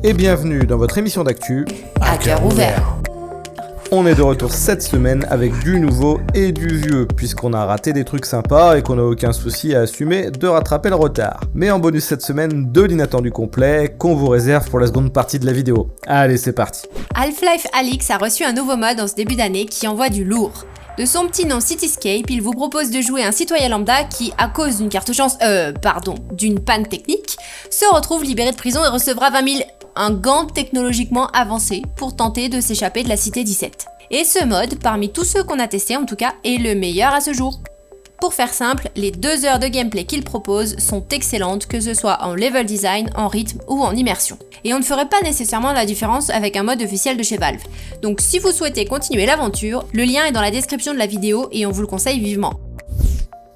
Et bienvenue dans votre émission d'actu À cœur ouvert. On est de retour cette semaine avec du nouveau et du vieux, puisqu'on a raté des trucs sympas et qu'on n'a aucun souci à assumer de rattraper le retard. Mais en bonus cette semaine, de l'inattendu complet qu'on vous réserve pour la seconde partie de la vidéo. Allez, c'est parti. Half-Life Alyx a reçu un nouveau mode en ce début d'année qui envoie du lourd. De son petit nom Cityscape, il vous propose de jouer un citoyen lambda qui, à cause d'une panne technique, se retrouve libéré de prison et recevra 20 000 un gant technologiquement avancé pour tenter de s'échapper de la cité 17. Et ce mode, parmi tous ceux qu'on a testés en tout cas, est le meilleur à ce jour. Pour faire simple, les 2 heures de gameplay qu'il propose sont excellentes, que ce soit en level design, en rythme ou en immersion. Et on ne ferait pas nécessairement la différence avec un mode officiel de chez Valve. Donc si vous souhaitez continuer l'aventure, le lien est dans la description de la vidéo et on vous le conseille vivement.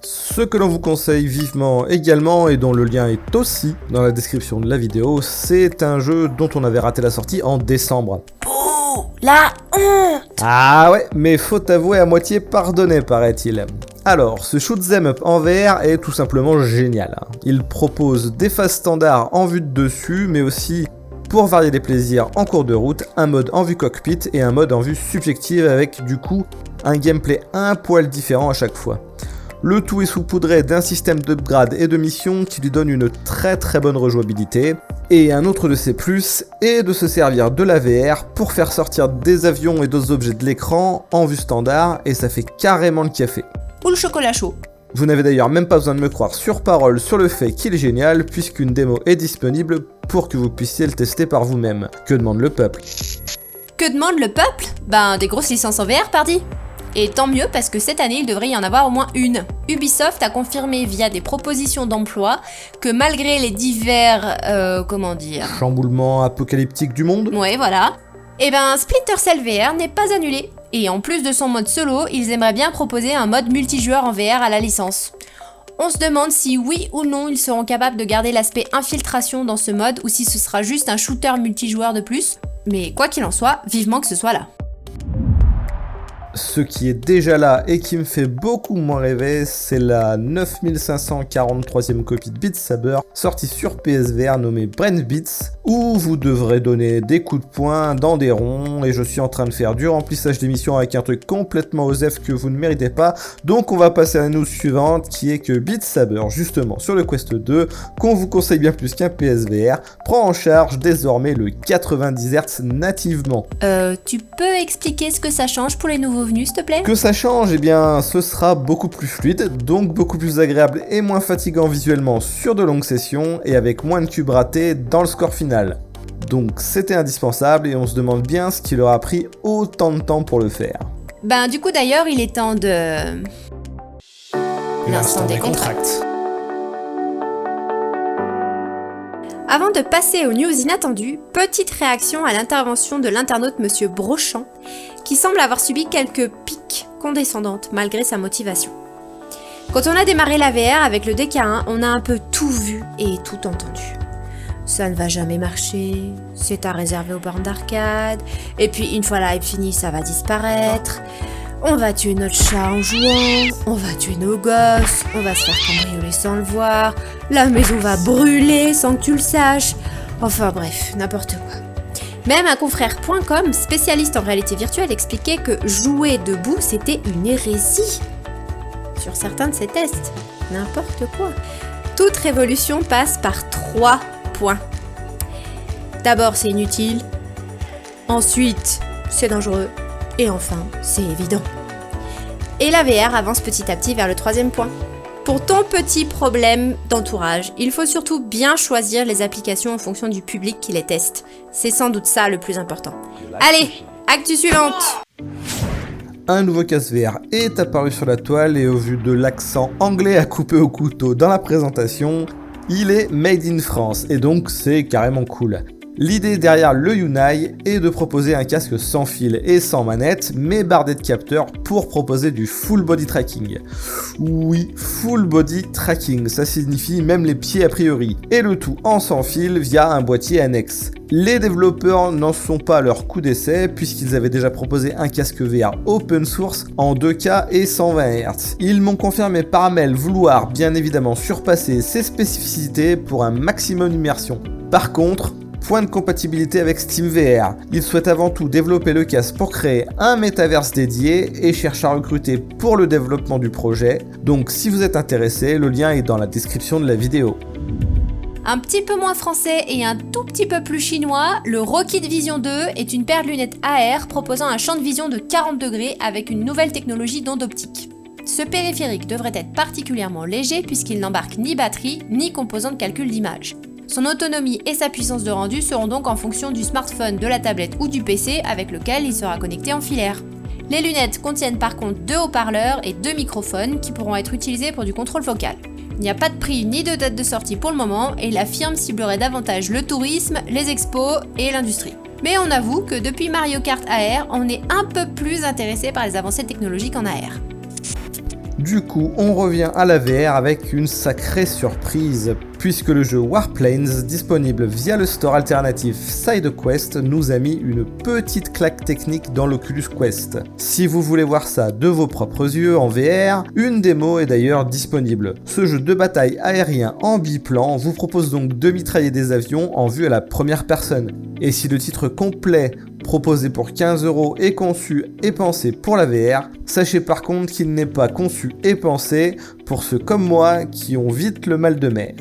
Ce que l'on vous conseille vivement également, et dont le lien est aussi dans la description de la vidéo, c'est un jeu dont on avait raté la sortie en décembre. Oh, la honte! Ah ouais, mais faut avouer à moitié pardonné, paraît-il. Alors, ce shoot'em up en VR est tout simplement génial. Il propose des phases standards en vue de dessus, mais aussi, pour varier les plaisirs en cours de route, un mode en vue cockpit et un mode en vue subjective avec du coup un gameplay un poil différent à chaque fois. Le tout est saupoudré d'un système d'upgrade et de missions qui lui donne une très bonne rejouabilité. Et un autre de ses plus est de se servir de la VR pour faire sortir des avions et d'autres objets de l'écran en vue standard, et ça fait carrément le café. Ou le chocolat chaud. Vous n'avez d'ailleurs même pas besoin de me croire sur parole sur le fait qu'il est génial, puisqu'une démo est disponible pour que vous puissiez le tester par vous-même. Que demande le peuple ? Que demande le peuple ? Des grosses licences en VR, pardi. Et tant mieux parce que cette année il devrait y en avoir au moins une. Ubisoft a confirmé via des propositions d'emploi que malgré les divers, chamboulements apocalyptiques du monde ? Ouais, voilà. Splinter Cell VR n'est pas annulé. Et en plus de son mode solo, ils aimeraient bien proposer un mode multijoueur en VR à la licence. On se demande si oui ou non ils seront capables de garder l'aspect infiltration dans ce mode ou si ce sera juste un shooter multijoueur de plus. Mais quoi qu'il en soit, vivement que ce soit là. Ce qui est déjà là et qui me fait beaucoup moins rêver, c'est la 9543e copie de Beat Saber sortie sur PSVR nommée Brain Beats, où vous devrez donner des coups de poing dans des ronds, et je suis en train de faire du remplissage d'émissions avec un truc complètement osef que vous ne méritez pas, donc on va passer à la news suivante qui est que Beat Saber, justement sur le Quest 2, qu'on vous conseille bien plus qu'un PSVR, prend en charge désormais le 90 Hz nativement. Tu peux expliquer ce que ça change pour les nouveaux venus, s'il te plaît ? Que ça change, ce sera beaucoup plus fluide, donc beaucoup plus agréable et moins fatigant visuellement sur de longues sessions et avec moins de cubes ratés dans le score final. Donc c'était indispensable et on se demande bien ce qui leur a pris autant de temps pour le faire. Du coup d'ailleurs, il est temps de... L'instant des contracts. Avant de passer aux news inattendues, petite réaction à l'intervention de l'internaute Monsieur Brochant, qui semble avoir subi quelques piques condescendantes malgré sa motivation. Quand on a démarré la VR avec le DK1, on a un peu tout vu et tout entendu. Ça ne va jamais marcher, c'est à réserver aux bornes d'arcade, et puis une fois la hype finie, ça va disparaître. On va tuer notre chat en jouant, on va tuer nos gosses, on va se faire cambrioler sans le voir, la maison va brûler sans que tu le saches. Enfin bref, n'importe quoi. Même un confrère.com, spécialiste en réalité virtuelle, expliquait que jouer debout, c'était une hérésie. Sur certains de ses tests, n'importe quoi. Toute révolution passe par 3 points. D'abord, c'est inutile. Ensuite, c'est dangereux. Et enfin, c'est évident. Et la VR avance petit à petit vers le 3e point. Pour ton petit problème d'entourage, il faut surtout bien choisir les applications en fonction du public qui les teste. C'est sans doute ça le plus important. Allez, actu suivante. Un nouveau casque VR est apparu sur la toile et au vu de l'accent anglais à couper au couteau dans la présentation, il est made in France et donc c'est carrément cool. L'idée derrière le Unai est de proposer un casque sans fil et sans manette, mais bardé de capteurs pour proposer du full body tracking. Oui, full body tracking, ça signifie même les pieds a priori, et le tout en sans fil via un boîtier annexe. Les développeurs n'en sont pas à leur coup d'essai puisqu'ils avaient déjà proposé un casque VR open source en 2K et 120 Hz. Ils m'ont confirmé par mail vouloir bien évidemment surpasser ces spécificités pour un maximum d'immersion. Par contre, Point de compatibilité avec SteamVR. Ils souhaitent avant tout développer le casque pour créer un métaverse dédié et cherchent à recruter pour le développement du projet. Donc si vous êtes intéressé, le lien est dans la description de la vidéo. Un petit peu moins français et un tout petit peu plus chinois, le Rockit Vision 2 est une paire de lunettes AR proposant un champ de vision de 40 degrés avec une nouvelle technologie d'onde optique. Ce périphérique devrait être particulièrement léger puisqu'il n'embarque ni batterie ni composant de calcul d'image. Son autonomie et sa puissance de rendu seront donc en fonction du smartphone, de la tablette ou du PC avec lequel il sera connecté en filaire. Les lunettes contiennent par contre 2 haut-parleurs et 2 microphones qui pourront être utilisés pour du contrôle vocal. Il n'y a pas de prix ni de date de sortie pour le moment et la firme ciblerait davantage le tourisme, les expos et l'industrie. Mais on avoue que depuis Mario Kart AR, on est un peu plus intéressé par les avancées technologiques en AR. Du coup, on revient à la VR avec une sacrée surprise, puisque le jeu Warplanes, disponible via le store alternatif SideQuest, nous a mis une petite claque technique dans l'Oculus Quest. Si vous voulez voir ça de vos propres yeux en VR, une démo est d'ailleurs disponible. Ce jeu de bataille aérien en biplan vous propose donc de mitrailler des avions en vue à la première personne. Et si le titre complet proposé pour 15 € est conçu et pensé pour la VR, sachez par contre qu'il n'est pas conçu et pensé pour ceux comme moi qui ont vite le mal de mer.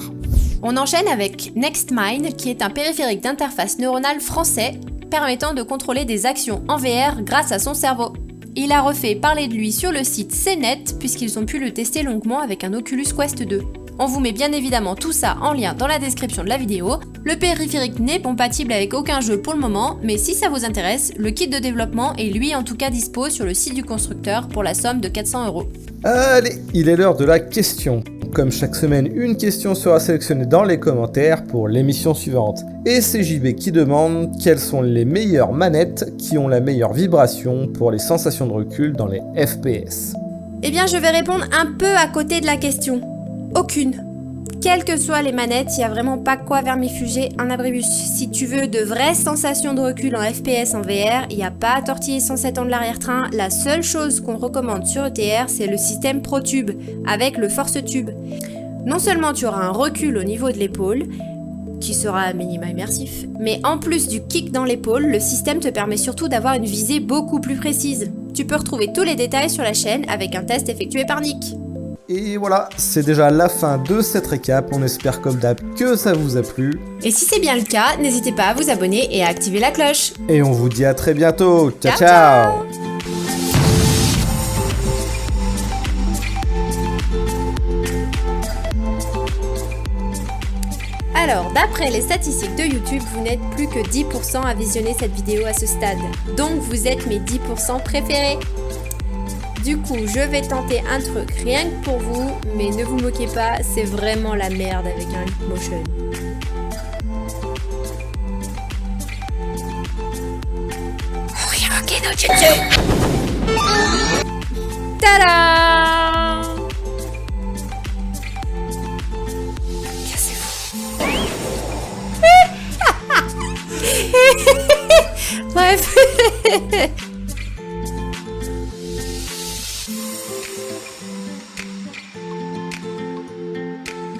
On enchaîne avec NextMind qui est un périphérique d'interface neuronale français permettant de contrôler des actions en VR grâce à son cerveau. Il a refait parler de lui sur le site CNET puisqu'ils ont pu le tester longuement avec un Oculus Quest 2. On vous met bien évidemment tout ça en lien dans la description de la vidéo. Le périphérique n'est compatible avec aucun jeu pour le moment, mais si ça vous intéresse, le kit de développement est lui en tout cas dispo sur le site du constructeur pour la somme de 400 €. Allez, il est l'heure de la question. Comme chaque semaine, une question sera sélectionnée dans les commentaires pour l'émission suivante. Et c'est JB qui demande quelles sont les meilleures manettes qui ont la meilleure vibration pour les sensations de recul dans les FPS. Eh bien, je vais répondre un peu à côté de la question. Aucune. Quelles que soient les manettes, il n'y a vraiment pas quoi vermifuger un abribus. Si tu veux de vraies sensations de recul en FPS en VR, il n'y a pas à tortiller 107 ans de l'arrière-train. La seule chose qu'on recommande sur ETR, c'est le système ProTube, avec le ForceTube. Non seulement tu auras un recul au niveau de l'épaule, qui sera à minima immersif, mais en plus du kick dans l'épaule, le système te permet surtout d'avoir une visée beaucoup plus précise. Tu peux retrouver tous les détails sur la chaîne avec un test effectué par Nick. Et voilà, c'est déjà la fin de cette récap, on espère comme d'hab que ça vous a plu. Et si c'est bien le cas, n'hésitez pas à vous abonner et à activer la cloche. Et on vous dit à très bientôt, ciao Ciao, ciao. Alors, d'après les statistiques de YouTube, vous n'êtes plus que 10% à visionner cette vidéo à ce stade. Donc vous êtes mes 10% préférés. Du coup, je vais tenter un truc rien que pour vous, mais ne vous moquez pas, c'est vraiment la merde avec un Leapmotion. Ryuki no Jutsu. Tada! Cassez-vous. Bref.